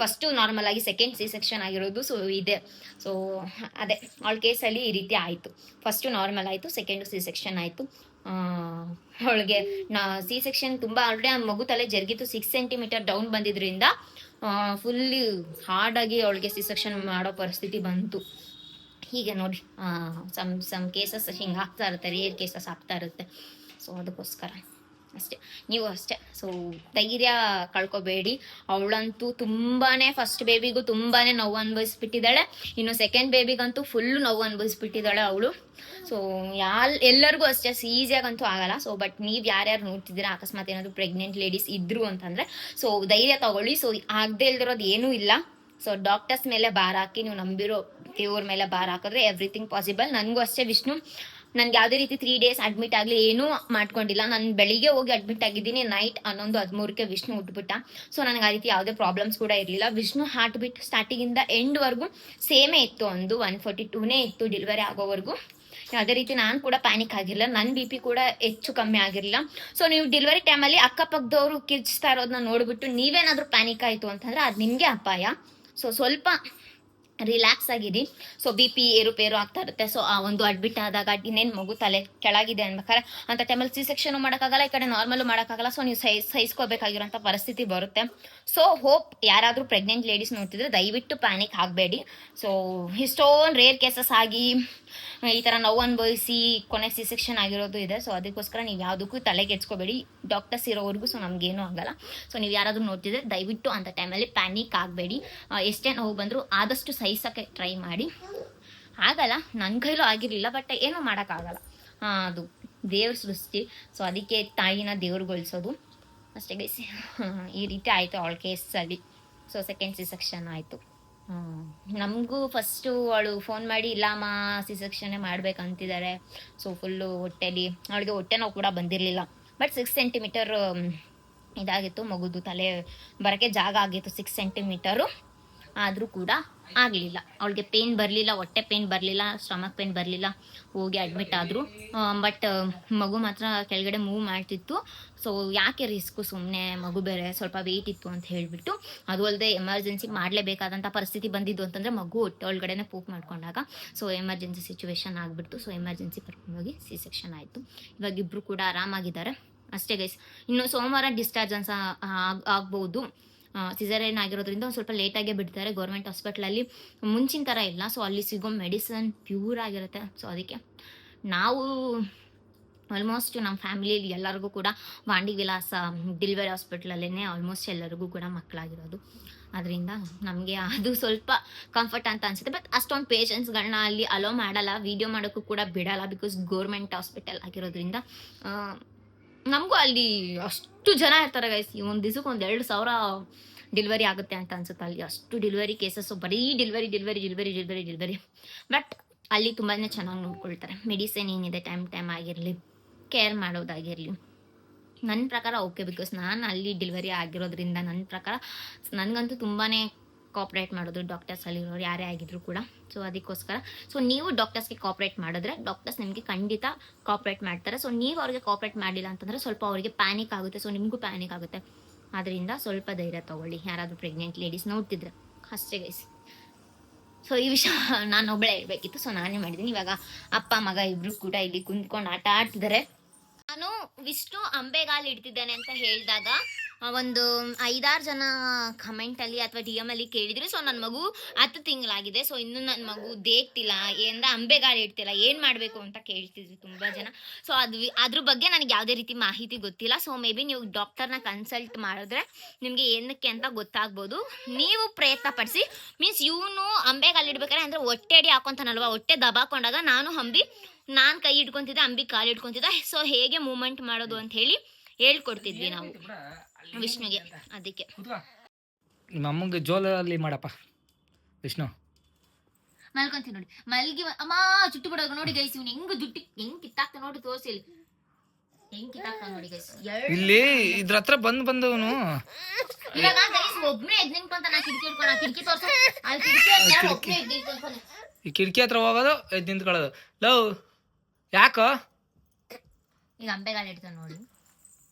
ಫಸ್ಟು ನಾರ್ಮಲ್ ಆಗಿ ಸೆಕೆಂಡ್ ಸಿ ಸೆಕ್ಷನ್ ಆಗಿರೋದು ಸೊ ಇದೆ. ಸೊ ಅದೇ ಅವಳ ಕೇಸಲ್ಲಿ ಈ ರೀತಿ ಆಯಿತು. ಫಸ್ಟು ನಾರ್ಮಲ್ ಆಯಿತು, ಸೆಕೆಂಡು ಸಿ ಸೆಕ್ಷನ್ ಆಯಿತು. ಅವಳಿಗೆ ಸಿ ಸೆಕ್ಷನ್ ತುಂಬ ಆಲ್ರೆಡಿ ಆ ಮಗು ತಲೆ ಜರುಗಿತ್ತು, 6 ಸೆಂಟಿಮೀಟರ್ ಡೌನ್ ಬಂದಿದ್ರಿಂದ ಫುಲ್ಲಿ ಹಾರ್ಡಾಗಿ ಅವಳಿಗೆ ಸಿ ಸೆಕ್ಷನ್ ಮಾಡೋ ಪರಿಸ್ಥಿತಿ ಬಂತು. ಹೀಗೆ ನೋಡಿ ಸಮ್ ಕೇಸಸ್ ಹಿಂಗೆ ಆಗ್ತಾ ಇರುತ್ತೆ, ರೇರ್ ಕೇಸಸ್ ಆಗ್ತಾ ಇರುತ್ತೆ. ಸೊ ಅದಕ್ಕೋಸ್ಕರ ಅಷ್ಟೇ, ನೀವು ಅಷ್ಟೇ. ಸೊ ಧೈರ್ಯ ಕಳ್ಕೊಬೇಡಿ. ಅವಳಂತೂ ತುಂಬಾ ಫಸ್ಟ್ ಬೇಬಿಗೂ ತುಂಬಾ ನೋವು ಅನುಭವಿಸ್ಬಿಟ್ಟಿದ್ದಾಳೆ, ಇನ್ನು ಸೆಕೆಂಡ್ ಬೇಬಿಗಂತೂ ಫುಲ್ಲು ನೋವು ಅನುಭವಿಸ್ಬಿಟ್ಟಿದ್ದಾಳೆ ಅವಳು. ಸೊ ಎಲ್ಲರಿಗೂ ಅಷ್ಟೇ ಈಸಿಯಾಗಂತೂ ಆಗಲ್ಲ. ಸೊ ಬಟ್ ನೀವು ಯಾರ್ಯಾರು ನೋಡ್ತಿದ್ದೀರಾ, ಅಕಸ್ಮಾತ್ ಏನಾದರೂ ಪ್ರೆಗ್ನೆಂಟ್ ಲೇಡೀಸ್ ಇದ್ರು ಅಂತಂದರೆ ಸೊ ಧೈರ್ಯ ತಗೊಳ್ಳಿ. ಸೊ ಆಗದೆ ಇಲ್ದಿರೋದು ಏನೂ ಇಲ್ಲ. ಸೊ ಡಾಕ್ಟರ್ಸ್ ಮೇಲೆ ಭಾರ ಹಾಕಿ, ನೀವು ನಂಬಿರೋ ದೇವ್ರ ಮೇಲೆ ಭಾರ ಹಾಕಿದ್ರೆ ಎವ್ರಿಥಿಂಗ್ ಪಾಸಿಬಲ್. ನನಗೂ ಅಷ್ಟೇ ವಿಷ್ಣು, ನನಗೆ ಯಾವುದೇ ರೀತಿ 3 days ಅಡ್ಮಿಟ್ ಆಗಲಿ ಏನೂ ಮಾಡ್ಕೊಂಡಿಲ್ಲ. ನಾನು ಬೆಳಿಗ್ಗೆ ಹೋಗಿ ಅಡ್ಮಿಟ್ ಆಗಿದ್ದೀನಿ, ನೈಟ್ 11:13ಕ್ಕೆ ವಿಷ್ಣು ಉಟ್ಬಿಟ್ಟ. ಸೊ ನನಗೆ ಆ ರೀತಿ ಯಾವುದೇ ಪ್ರಾಬ್ಲಮ್ಸ್ ಕೂಡ ಇರಲಿಲ್ಲ. ವಿಷ್ಣು ಹಾರ್ಟ್ ಬೀಟ್ ಸ್ಟಾರ್ಟಿಂಗಿಂದ ಎಂಡ್ವರೆಗೂ ಸೇಮೇ ಇತ್ತು, 142ನೇ ಇತ್ತು ಡೆಲಿವರಿ ಆಗೋವರೆಗೂ. ಯಾವುದೇ ರೀತಿ ನಾನು ಕೂಡ ಪ್ಯಾನಿಕ್ ಆಗಿರಲಿಲ್ಲ, ನನ್ನ BP ಕೂಡ ಹೆಚ್ಚು ಕಮ್ಮಿ ಆಗಿರಲಿಲ್ಲ. ಸೊ ನೀವು ಡೆಲಿವರಿ ಟೈಮಲ್ಲಿ ಅಕ್ಕಪಕ್ಕದವರು ಕಿರ್ಚ್ತಾ ಇರೋದನ್ನ ನೋಡಿಬಿಟ್ಟು ನೀವೇನಾದರೂ ಪ್ಯಾನಿಕ್ ಆಯಿತು ಅಂತಂದರೆ ಅದು ನಿಮಗೆ ಅಪಾಯ. ಸೊ ಸ್ವಲ್ಪ ರಿಲ್ಯಾಕ್ಸ್ ಆಗಿರಿ. ಸೊ BP ಏರುಪೇರು ಆಗ್ತಾ ಇರುತ್ತೆ. ಸೊ ಆ ಒಂದು ಅಡ್ಮಿಟ್ ಆದಾಗ ಇನ್ನೇನು ಮಗು ತಲೆ ಕೆಳಗಿದೆ ಅನ್ಬೇಕಾರೆ ಅಂತ ಟೈಮಲ್ಲಿ ಸಿ ಸೆಕ್ಷನು ಮಾಡೋಕ್ಕಾಗಲ್ಲ, ಈ ಕಡೆ ನಾರ್ಮಲು ಮಾಡೋಕ್ಕಾಗಲ್ಲ. ಸೊ ನೀವು ಸಹಿಸ್ಕೋಬೇಕಾಗಿರೋಂಥ ಪರಿಸ್ಥಿತಿ ಬರುತ್ತೆ. ಸೊ ಹೋಪ್ ಯಾರಾದರೂ ಪ್ರೆಗ್ನೆಂಟ್ ಲೇಡೀಸ್ ನೋಡ್ತಿದ್ರೆ ದಯವಿಟ್ಟು ಪ್ಯಾನಿಕ್ ಆಗಬೇಡಿ. ಸೊ ಇಷ್ಟೊಂದು ರೇರ್ ಕೇಸಸ್ ಆಗಿ ಈ ಥರ ನೋವು ಅನುಭವಿಸಿ ಕೊನೆಗೆ ಸಿ ಸೆಕ್ಷನ್ ಆಗಿರೋದು ಇದೆ. ಸೊ ಅದಕ್ಕೋಸ್ಕರ ನೀವು ಯಾವುದಕ್ಕೂ ತಲೆಗೆ ಎಡ್ಸ್ಕೋಬೇಡಿ, ಡಾಕ್ಟರ್ಸ್ ಇರೋವರೆಗೂ. ಸೊ ನಮಗೇನೂ ಆಗಲ್ಲ. ಸೊ ನೀವು ಯಾರಾದರೂ ನೋಡ್ತಿದ್ರೆ ದಯವಿಟ್ಟು ಅಂಥ ಟೈಮಲ್ಲಿ ಪ್ಯಾನಿಕ್ ಆಗಬೇಡಿ. ಎಷ್ಟೇ ನೋವು ಬಂದರೂ ಆದಷ್ಟು ಸಹಿಸೋಕ್ಕೆ ಟ್ರೈ ಮಾಡಿ. ಆಗಲ್ಲ, ನನ್ನ ಕೈಲೂ ಆಗಿರಲಿಲ್ಲ, ಬಟ್ ಏನೂ ಮಾಡೋಕ್ಕಾಗಲ್ಲ, ಅದು ದೇವ್ರ ಸೃಷ್ಟಿ. ಸೊ ಅದಕ್ಕೆ ತಾಯಿನ ದೇವ್ರುಗೊಳಿಸೋದು ಅಷ್ಟೇ ಗೈಸ್. ಈ ರೀತಿ ಆಯಿತು ಅವಳ ಕೇಸಲ್ಲಿ. ಸೊ ಸೆಕೆಂಡ್ ಸಿ ಸೆಕ್ಷನ್ ಆಯಿತು. ನಮಗೂ ಫಸ್ಟು ಅವಳು ಫೋನ್ ಮಾಡಿ ಇಲ್ಲಮ್ಮ ಸಿ ಸೆಕ್ಷನ್ನೇ ಮಾಡ್ಬೇಕಂತಿದ್ದಾರೆ. ಸೊ ಫುಲ್ಲು ಹೊಟ್ಟೆಲಿ ಅವಳಿಗೆ ಹೊಟ್ಟೆ ನೋವು ಕೂಡ ಬಂದಿರಲಿಲ್ಲ, ಬಟ್ 6 ಸೆಂಟಿಮೀಟರ್ ಇದಾಗಿತ್ತು, ಮಗುದು ತಲೆ ಬರೋಕ್ಕೆ ಜಾಗ ಆಗಿತ್ತು 6 ಸೆಂಟಿಮೀಟರು. ಆದರೂ ಕೂಡ ಆಗಲಿಲ್ಲ, ಅವಳಿಗೆ ಪೇನ್ ಬರಲಿಲ್ಲ, ಹೊಟ್ಟೆ ಪೇನ್ ಬರಲಿಲ್ಲ, ಸ್ಟಮಕ್ ಪೇನ್ ಬರಲಿಲ್ಲ. ಹೋಗಿ ಅಡ್ಮಿಟ್ ಆದರು. ಬಟ್ ಮಗು ಮಾತ್ರ ಕೆಳಗಡೆ ಮೂವ್ ಮಾಡ್ತಿತ್ತು. ಸೊ ಯಾಕೆ ರಿಸ್ಕು, ಸುಮ್ಮನೆ ಮಗು ಬೇರೆ ಸ್ವಲ್ಪ ವೆಯ್ಟ್ ಇತ್ತು ಅಂತ ಹೇಳಿಬಿಟ್ಟು. ಅದು ಅಲ್ಲದೆ ಎಮರ್ಜೆನ್ಸಿ ಮಾಡಲೇಬೇಕಾದಂಥ ಪರಿಸ್ಥಿತಿ ಬಂದಿದ್ದು ಅಂತಂದರೆ ಮಗು ಹೊಟ್ಟೆ ಒಳಗಡೆ ಪೂಪ್ ಮಾಡ್ಕೊಂಡಾಗ. ಸೊ ಎಮರ್ಜೆನ್ಸಿ ಸಿಚುವೇಶನ್ ಆಗಿಬಿಡ್ತು. ಸೊ ಎಮರ್ಜೆನ್ಸಿ ಕರ್ಕೊಂಡೋಗಿ ಸಿ ಸೆಕ್ಷನ್ ಆಯಿತು. ಇವಾಗ ಇಬ್ಬರು ಕೂಡ ಆರಾಮಾಗಿದ್ದಾರೆ ಅಷ್ಟೇ ಗೈಸ್. ಇನ್ನು ಸೋಮವಾರ ಡಿಸ್ಚಾರ್ಜ್ ಆಗ್ಬೋದು. ಸಿಸರೇನ್ ಆಗಿರೋದ್ರಿಂದ ಒಂದು ಸ್ವಲ್ಪ ಲೇಟಾಗೇ ಬಿಡ್ತಾರೆ ಗೌರ್ಮೆಂಟ್ ಹಾಸ್ಪಿಟ್ಲಲ್ಲಿ, ಮುಂಚಿನ ಥರ ಇಲ್ಲ. ಸೊ ಅಲ್ಲಿ ಸಿಗೋ ಮೆಡಿಸನ್ ಪ್ಯೂರ್ ಆಗಿರುತ್ತೆ. ಸೊ ಅದಕ್ಕೆ ನಾವು ಆಲ್ಮೋಸ್ಟ್ ನಮ್ಮ ಫ್ಯಾಮಿಲಿಯಲ್ಲಿ ಎಲ್ಲರಿಗೂ ಕೂಡ ವಾಂಡಿ ವಿಲಾಸ ಡೆಲಿವರಿ ಹಾಸ್ಪಿಟ್ಲಲ್ಲೇ ಆಲ್ಮೋಸ್ಟ್ ಎಲ್ಲರಿಗೂ ಕೂಡ ಮಕ್ಕಳಾಗಿರೋದು. ಅದರಿಂದ ನಮಗೆ ಅದು ಸ್ವಲ್ಪ ಕಂಫರ್ಟ್ ಅಂತ ಅನಿಸುತ್ತೆ. ಬಟ್ ಅಷ್ಟೊಂದು ಪೇಷಂಟ್ಸ್ಗಳನ್ನ ಅಲ್ಲಿ ಅಲೋ ಮಾಡಲ್ಲ, ವೀಡಿಯೋ ಮಾಡೋಕ್ಕೂ ಕೂಡ ಬಿಡಲ್ಲ, ಬಿಕಾಸ್ ಗೌರ್ಮೆಂಟ್ ಹಾಸ್ಪಿಟಲ್ ಆಗಿರೋದ್ರಿಂದ. ನಮಗೂ ಅಲ್ಲಿ ಅಷ್ಟು ಜನ ಇರ್ತಾರೆ ಗೈಸ್, ಒಂದು ದಿವಸಕ್ಕೆ 1,000 ಡೆಲಿವರಿ ಆಗುತ್ತೆ ಅಂತ ಅನ್ಸುತ್ತೆ ಅಲ್ಲಿ. ಅಷ್ಟು ಡೆಲಿವರಿ ಕೇಸಸ್ಸು, ಬರೀ ಡೆಲಿವರಿ. ಬಟ್ ಅಲ್ಲಿ ತುಂಬಾ ಚೆನ್ನಾಗಿ ನೋಡ್ಕೊಳ್ತಾರೆ. ಮೆಡಿಸಿನ್ ಏನಿದೆ ಟೈಮ್ ಆಗಿರಲಿ, ಕೇರ್ ಮಾಡೋದಾಗಿರಲಿ ನನ್ನ ಪ್ರಕಾರ ಓಕೆ. ಬಿಕಾಸ್ ನಾನು ಅಲ್ಲಿ ಡೆಲಿವರಿ ಆಗಿರೋದ್ರಿಂದ ನನ್ನ ಪ್ರಕಾರ ನನಗಂತೂ ತುಂಬಾ ಕೋಪ್ರೇಟ್ ಮಾಡೋದು ಡಾಕ್ಟರ್ಸ್ ಅಲ್ಲಿರೋರು ಯಾರೇ ಆಗಿದ್ರು ಕೂಡ. ಸೊ ಅದಕ್ಕೋಸ್ಕರ ನೀವು ಡಾಕ್ಟರ್ಸ್ಗೆ ಕೋಪ್ರೇಟ್ ಮಾಡಿದ್ರೆ ಡಾಕ್ಟರ್ಸ್ ನಿಮಗೆ ಖಂಡಿತ ಕೋಪ್ರೇಟ್ ಮಾಡ್ತಾರೆ. ಸೊ ನೀವು ಅವ್ರಿಗೆ ಕೋಪ್ರೇಟ್ ಮಾಡಿಲ್ಲ ಅಂತಂದರೆ ಸ್ವಲ್ಪ ಅವರಿಗೆ ಪ್ಯಾನಿಕ್ ಆಗುತ್ತೆ. ಸೊ ನಿಮಗೂ ಪ್ಯಾನಿಕ್ ಆಗುತ್ತೆ. ಅದರಿಂದ ಸ್ವಲ್ಪ ಧೈರ್ಯ ತೊಗೊಳ್ಳಿ ಯಾರಾದರೂ ಪ್ರೆಗ್ನೆಂಟ್ ಲೇಡೀಸ್ ನೋಡ್ತಿದ್ರೆ ಅಷ್ಟೇ ಗೈಸ್. ಸೊ ಈ ವಿಷಯ ನಾನು ಒಬ್ಬಳೇ ಹೇಳ್ಬೇಕಿತ್ತು. ಸೊ ನಾನೇ ಮಾಡಿದ್ದೀನಿ. ಇವಾಗ ಅಪ್ಪ ಮಗ ಇಬ್ರು ಕೂಡ ಇಲ್ಲಿ ಕುಂತ್ಕೊಂಡು ಆಟ ಆಡ್ತಿದ್ದಾರೆ. ನಾನು ವಿಷ್ಣು ಅಂಬೆಗಾಲು ಇಡ್ತಿದ್ದೇನೆ ಅಂತ ಹೇಳಿದಾಗ ಒಂದು 5-6 ಜನ ಕಮೆಂಟಲ್ಲಿ ಅಥವಾ ಡಿ ಎಮ್ ಅಲ್ಲಿ ಕೇಳಿದ್ರು. ಸೊ ನನ್ನ ಮಗು 10 ತಿಂಗಳಾಗಿದೆ. ಸೊ ಇನ್ನೂ ನನ್ನ ಮಗು ದೇಗ್ತಿಲ್ಲ ಅಂದರೆ ಅಂಬೆಗಾಲು ಇಡ್ತಿಲ್ಲ, ಏನು ಮಾಡಬೇಕು ಅಂತ ಕೇಳ್ತಿದ್ರು ತುಂಬ ಜನ. ಸೊ ಅದ್ರ ಬಗ್ಗೆ ನನಗೆ ಯಾವುದೇ ರೀತಿ ಮಾಹಿತಿ ಗೊತ್ತಿಲ್ಲ. ಸೊ ಮೇ ಬಿ ನೀವು ಡಾಕ್ಟರ್ನ ಕನ್ಸಲ್ಟ್ ಮಾಡಿದ್ರೆ ನಿಮಗೆ ಏನಕ್ಕೆ ಅಂತ ಗೊತ್ತಾಗ್ಬೋದು. ನೀವು ಪ್ರಯತ್ನ ಪಡಿಸಿ. ಮೀನ್ಸ್ ಇವನು ಅಂಬೆಗಾಲು ಇಡ್ಬೇಕಾದ್ರೆ ಅಂದರೆ ಹೊಟ್ಟೆ ಅಡಿ ಹಾಕೊಂತಾನಲ್ವ, ಹೊಟ್ಟೆ ದಬಾಕೊಂಡಾಗ ನಾನು ಕೈ ಇಟ್ಕೊತಿದ್ದೆ, ಅಂಬಿ ಕಾಲು ಇಟ್ಕೊತಿದ್ದೆ. ಸೊ ಹೇಗೆ ಮೂಮೆಂಟ್ ಮಾಡೋದು ಅಂತ ಹೇಳಿ ಹೇಳ್ಕೊಡ್ತಿದ್ವಿ ನಾವು ವಿಷ್ಣುಗೆ. ಅದಕ್ಕೆ ನಿಮ್ಮ ಅಮ್ಮಂಗೆ ಜೋಲಲ್ಲಿ ಮಾಡಪ್ಪ ವಿಷ್ಣು. ಮಲ್ಕೊಂತೀನಿ ನೋಡಿ, ಮಲ್ಗಿ ಅಮ್ಮ ಜುಟ್ಟು ಬಿಡೋದು ನೋಡಿ ಗೈಸ್. ಇವ್ನು ಹೆಂಗ್ ಕಿತ್ತಾಕ್ತ ನೋಡಿ, ತೋರಿಸಿ ಹೆಂಗ್ ಕಿತ್ತಾಕ್ತ ನೋಡಿ ಗೈಸ್. ಇಲ್ಲಿ ಇದ್ರ ಹತ್ರ ಬಂದವನು ಇವಾಗ ಗೈಸ್ ಒಬ್ನೇ ಎದ್ ನಿಂತ್ಕೊಂತ ನಾ ಕಿಟಕಿ ಇಟ್ಕೊಂಡ ಕಿಟಕಿ ತೋರ್ಸ ಅಲ್ಲಿ ಕಿಟಕಿ ಈ ಕಿಟಕಿ ಹತ್ರ ಹೋಗೋದು ಎದ್ ನಿಂತ್ಕೊಳ್ಳೋದು. ಲವ್ ಯಾಕೋ ಈಗ ಅಂಬೆಗಾಲ ಇಡ್ತಾನೆ ನೋಡಿ.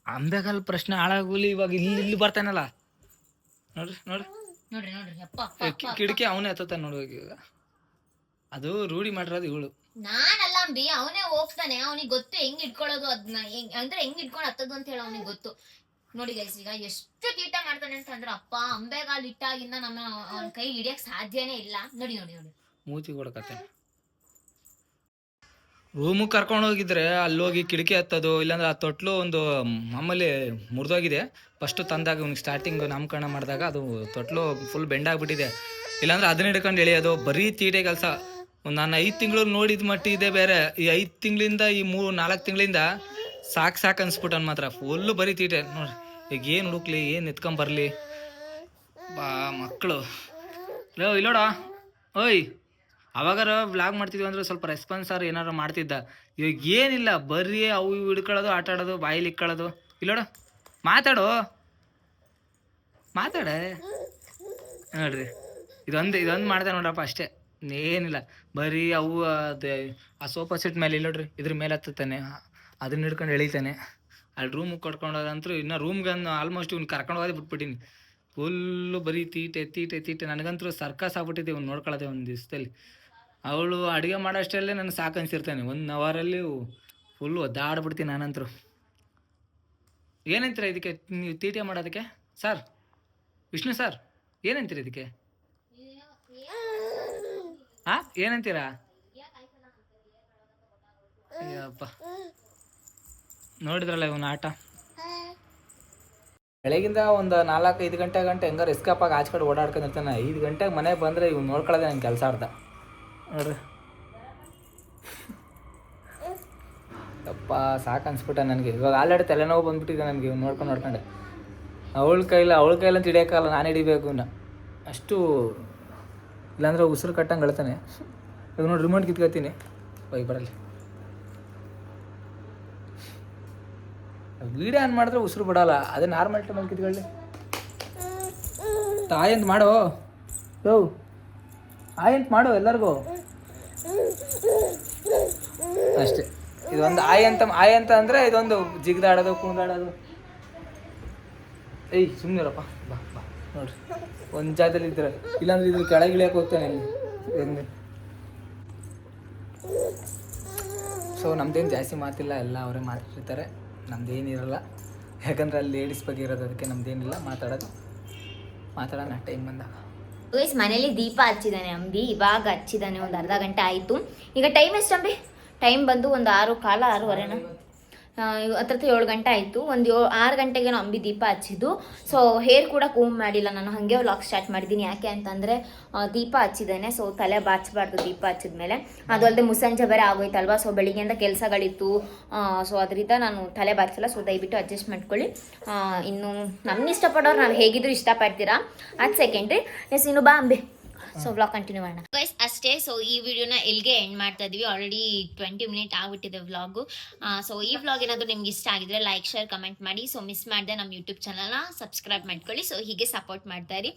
ಅಂಬೆಗಾಲ್ ಪ್ರಶ್ನೆ ಹಾಳಾಗೋಲಿ. ಇವಾಗ ಇಲ್ಲಿ ಬರ್ತಾನಲ್ಲ ನೋಡ್ರಿ ಕಿಟಕಿ ಅವನೇ ಹತ್ತಾನ ನೋಡುವಾಗ. ಈಗ ಅದು ರೂಢಿ ಮಾಡಿರೋದು ಇವಳು. ನಾನಲ್ಲ ಅಂಬಿ, ಅವನೇ ಹೋಗ್ತಾನೆ. ಅವನಿಗೆ ಗೊತ್ತು ಹೆಂಗ್ ಇಟ್ಕೊಳ್ಳೋದು ಅದನ್ನ, ಅಂದ್ರೆ ಹೆಂಗ್ ಇಟ್ಕೊಂಡು ಹತ್ತದು ಅಂತ ಹೇಳಿ ಅವನಿಗೆ ಗೊತ್ತು ನೋಡಿ ಗೈಸ್. ಈಗ ಎಷ್ಟು ತೀಟ ಮಾಡ್ತಾನೆ ಅಂತಂದ್ರೆ ಅಪ್ಪ ಅಂಬೆಗಾಲ್ ಇಟ್ಟಾಗಿಂದ ನಮ್ಮ ಅವನ ಕೈ ಹಿಡಿಯಕ್ ಸಾಧ್ಯನೇ ಇಲ್ಲ. ನೋಡಿ ಮೂತಿ ಕೊಡಕತ್ತೆ. ರೂಮಿಗೆ ಕರ್ಕೊಂಡು ಹೋಗಿದ್ರೆ ಅಲ್ಲೋಗಿ ಕಿಟಕಿ ಹತ್ತೋದು, ಇಲ್ಲಾಂದ್ರೆ ಆ ತೊಟ್ಲು ಒಂದು ಮಾಮೂಲಿ ಮುರಿದೋಗಿದೆ. ಫಸ್ಟು ತಂದಾಗ ಅವ್ನಿಗೆ ಸ್ಟಾರ್ಟಿಂಗ್ ನಾಮಕರಣ ಮಾಡಿದಾಗ ಅದು ತೊಟ್ಲು ಫುಲ್ ಬೆಂಡಾಗ್ಬಿಟ್ಟಿದೆ. ಇಲ್ಲಾಂದ್ರೆ ಅದನ್ನ ಹಿಡ್ಕೊಂಡು ಎಳೆಯೋದು ಬರೀ ತೀಟೆ ಕೆಲಸ. ನಾನು 5 ತಿಂಗಳು ನೋಡಿದ ಮಟ್ಟಿ ಇದೆ ಬೇರೆ. ಈ 5 ತಿಂಗಳಿಂದ ಈ 3-4 ತಿಂಗಳಿಂದ ಸಾಕು ಅನ್ಸ್ಬಿಟ್ಟು ಮಾತ್ರ ಫುಲ್ಲು ಬರೀ ತೀಟೆ ನೋಡ್ರಿ. ಈಗ ಏನು ಹುಡುಕ್ಲಿ, ಏನು ಎತ್ಕೊಂಬರ್ಲಿ ಬಾ ಮಕ್ಕಳು. ಇಲ್ಲೋಡ ಓಯ್, ಅವಾಗಾರ ವ್ಲಾಗ್ ಮಾಡ್ತಿದ್ವಿ ಅಂದ್ರೆ ಸ್ವಲ್ಪ ರೆಸ್ಪಾನ್ಸ್ ಏನಾರು ಮಾಡ್ತಿದ್ದ. ಇವಾಗ ಏನಿಲ್ಲ, ಬರೀ ಅವು ಇವು ಹಿಡ್ಕೊಳ್ಳೋದು, ಆಟ ಆಡೋದು, ಬಾಯಿಲಿ ಇಕ್ಕೊಳ್ಳೋದು. ಇಲ್ಲೋಡ ಮಾತಾಡೆ ನೋಡ್ರಿ. ಇದೊಂದು ಮಾಡ್ದೆ ನೋಡ್ರಪ್ಪ ಅಷ್ಟೇ, ಏನಿಲ್ಲ. ಬರೀ ಅವು ಅದೇ ಆ ಸೋಫಾ ಸೆಟ್ ಮೇಲೆ ಇಲ್ಲೋಡ್ರಿ, ಇದ್ರ ಮೇಲೆ ಹತ್ತಾನೆ, ಅದನ್ನ ಹಿಡ್ಕೊಂಡು ಎಳಿತಾನೆ. ಅಲ್ಲಿ ರೂಮಿಗೆ ಕರ್ಕೊಂಡೋದಂತೂ ಇನ್ನು ರೂಮ್ಗೆ ಆಲ್ಮೋಸ್ಟ್ ಇವ್ನು ಕರ್ಕೊಂಡು ಹೋಗೋದೇ ಬಿಟ್ಬಿಟ್ಟಿನಿ. ಫುಲ್ಲು ಬರೀ ತೀಟೆ. ನನಗಂತೂ ಸರ್ಕಸ್ ಆಗ್ಬಿಟ್ಟಿದೆ ಇವ್ನು ನೋಡ್ಕೊಳ್ಳೋದೆ ಒಂದು ದಿವಸದಲ್ಲಿ. ಅವಳು ಅಡುಗೆ ಮಾಡೋ ಅಷ್ಟರಲ್ಲೇ ನನಗೆ ಸಾಕು ಅನ್ಸಿರ್ತಾನೆ. 1 ಅವರಲ್ಲಿ ಫುಲ್ಲು ಒದ್ದಾಡ್ಬಿಡ್ತೀನಿ ನಾನಂತರೂ. ಏನಂತೀರ ಇದಕ್ಕೆ ನೀವು ತೀಟೆ ಮಾಡೋದಕ್ಕೆ ಸರ್? ವಿಷ್ಣು ಸರ್ ಏನಂತೀರ ಇದಕ್ಕೆ? ಹಾಂ ಏನಂತೀರಾ? ಅಯ್ಯಪ್ಪ ನೋಡಿದ್ರಲ್ಲ ಇವನು ಆಟ. ಬೆಳಗಿಂದ ಒಂದು 4-5 ಗಂಟೆ ಹೆಂಗಾರು ಎಸ್ಕೇಪಾಗಿ ಆಚೆ ಕಡೆ ಓಡಾಡ್ಕೊಂಡಿರ್ತಾನೆ. 5 ಗಂಟೆಗೆ ಮನೆಗೆ ಬಂದರೆ ಇವ್ನು ನೋಡ್ಕೊಳ್ಳೋದೆ ನನ್ನ ಕೆಲಸ ಅರ್ಧ ನೋಡ್ರಿ. ಅಪ್ಪ ಸಾಕು ಅನ್ಸ್ಬಿಟ್ಟ ನನಗೆ. ಇವಾಗ ಆಲ್ರೆಡಿ ತಲೆನೋವು ಬಂದ್ಬಿಟ್ಟಿದೆ ನನಗೆ ಇವ್ನು ನೋಡ್ಕೊಂಡೆ. ಅವಳ ಕೈಲಂತ ಹಿಡಿಯೋಕ್ಕಲ್ಲ, ನಾನು ಹಿಡಿಬೇಕು ಇನ್ನು ಅಷ್ಟು. ಇಲ್ಲಾಂದ್ರೆ ಉಸಿರು ಕಟ್ಟಂಗೆ ಹೇಳ್ತಾನೆ. ಇವಾಗ ನೋಡಿ ರಿಮೋಟ್ ಕಿತ್ಕೊತೀನಿ ಹೋಗಿ ಬರಲಿ. ವೀಡಿಯೋ ಆನ್ ಮಾಡಿದ್ರೆ ಉಸಿರು ಬಿಡೋಲ್ಲ, ಅದೇ ನಾರ್ಮಲ್ ಟೈಮಲ್ಲಿ ಕಿತ್ಕೊಳ್ಳಿ. ಆಯಂತ ಮಾಡೋ ಆಯಂತ ಮಾಡೋ ಎಲ್ಲರಿಗೂ ಅಷ್ಟೇ. ಇದೊಂದು ಆಯಂತ ಅಂದರೆ ಇದೊಂದು ಜಿಗ್ದಾಡೋದು, ಕುಣಿದಾಡೋದು. ಏಯ್ ಸುಮ್ಮನಿರಪ್ಪ, ಬಾ ನೋಡ್ರಿ ಒಂದು ಜಾಗದಲ್ಲಿ ಇದ್ರೆ, ಇಲ್ಲಾಂದ್ರೆ ಇದು ಕೆಳಗೆ ಇಳಿಯಕ್ಕೆ ಹೋಗ್ತಾನೆ ಇಲ್ಲಿ. ಸೊ ನಮ್ದೇನು ಜಾಸ್ತಿ ಮಾತಿಲ್ಲ, ಎಲ್ಲ ಅವರೇ ಮಾತಾಡ್ತಿರ್ತಾರೆ, ನಮ್ದೇನಿರಲ್ಲ. ಯಾಕಂದ್ರೆ ಅಲ್ಲಿ ಲೇಡೀಸ್ ಬಗ್ಗೆ ಇರೋದು, ಅದಕ್ಕೆ ನಮ್ದೇನಿಲ್ಲ ಮಾತಾಡೋಣ ಟೈಮ್ ಬಂದಾಗ. ಗೈಸ್ ಮನೇಲಿ ದೀಪ ಹಚ್ಚಿದ್ದಾನೆ ಅಂಬಿ, ಇವಾಗ ಹಚ್ಚಿದ್ದಾನೆ. ಒಂದು ಅರ್ಧ ಗಂಟೆ ಆಯಿತು. ಈಗ ಟೈಮ್ ಎಷ್ಟು ಅಂಬಿ? ಟೈಮ್ ಬಂದು ಒಂದು 6:15 ಹತ್ರ 7 ಗಂಟೆ ಆಯಿತು. ಒಂದು 6 ಗಂಟೆಗೆ ಅಂಬಿ ದೀಪ ಹಚ್ಚಿದ್ದು. ಸೊ ಹೇರ್ ಕೂಡ ಕೂಮ್ ಮಾಡಿಲ್ಲ, ನಾನು ಹಾಗೆ ವ್ಲಾಗ್ ಸ್ಟಾರ್ಟ್ ಮಾಡಿದ್ದೀನಿ. ಯಾಕೆ ಅಂತಂದರೆ ದೀಪ ಹಚ್ಚಿದ್ದಾನೆ. ಸೊ ತಲೆ ಬಾಚಬಾರ್ದು ದೀಪ ಹಚ್ಚಿದ್ಮೇಲೆ. ಅದು ಅಲ್ಲದೆ ಮುಸ್ಸಂಜೆ ಬೇರೆ ಆಗೋಯ್ತಲ್ವಾ. ಸೊ ಬೆಳಿಗ್ಗೆಯಿಂದ ಕೆಲಸಗಳಿತ್ತು. ಸೊ ಅದರಿಂದ ನಾನು ತಲೆ ಬಾಚಿಲ್ಲ. ಸೊ ದಯವಿಟ್ಟು ಅಡ್ಜಸ್ಟ್ ಮಾಡ್ಕೊಳ್ಳಿ. ಇನ್ನು ನಮ್ಮನ್ನ ಇಷ್ಟಪಡೋರು ನಾವು ಹೇಗಿದ್ರು ಇಷ್ಟಪಡ್ತೀರಾ, ಅದು ಸೆಕೆಂಡ್ರಿ. ಎಸ್ ಇನ್ನು ಬಾ ಅಂಬಿ ಸೊ ವ್ಲಾಗ್ ಕಂಟಿನ್ಯೂ ಮಾಡೋಣ ಗೈಸ್ ಅಷ್ಟೇ. ಸೊ ಈ ವಿಡಿಯೋನ ಎಲ್ಲಿಗೆ ಎಂಡ್ ಮಾಡ್ತಾ ಇದೀವಿ. ಆಲ್ರೆಡಿ 20 ಮಿನಿಟ್ ಆಗ್ಬಿಟ್ಟಿದೆ ವ್ಲಾಗು. ಸೊ ಈ ವ್ಲಾಗ್ ಏನಾದರೂ ನಿಮ್ಗೆ ಇಷ್ಟ ಆಗಿದ್ರೆ ಲೈಕ್ ಶೇರ್ ಕಮೆಂಟ್ ಮಾಡಿ. ಸೊ ಮಿಸ್ ಮಾಡದೆ ನಮ್ಮ ಯೂಟ್ಯೂಬ್ ಚಾನಲ್ನ ಸಬ್ಸ್ಕ್ರೈಬ್ ಮಾಡ್ಕೊಳ್ಳಿ. ಸೊ ಹೀಗೆ ಸಪೋರ್ಟ್ ಮಾಡ್ತಾ ಇರಿ.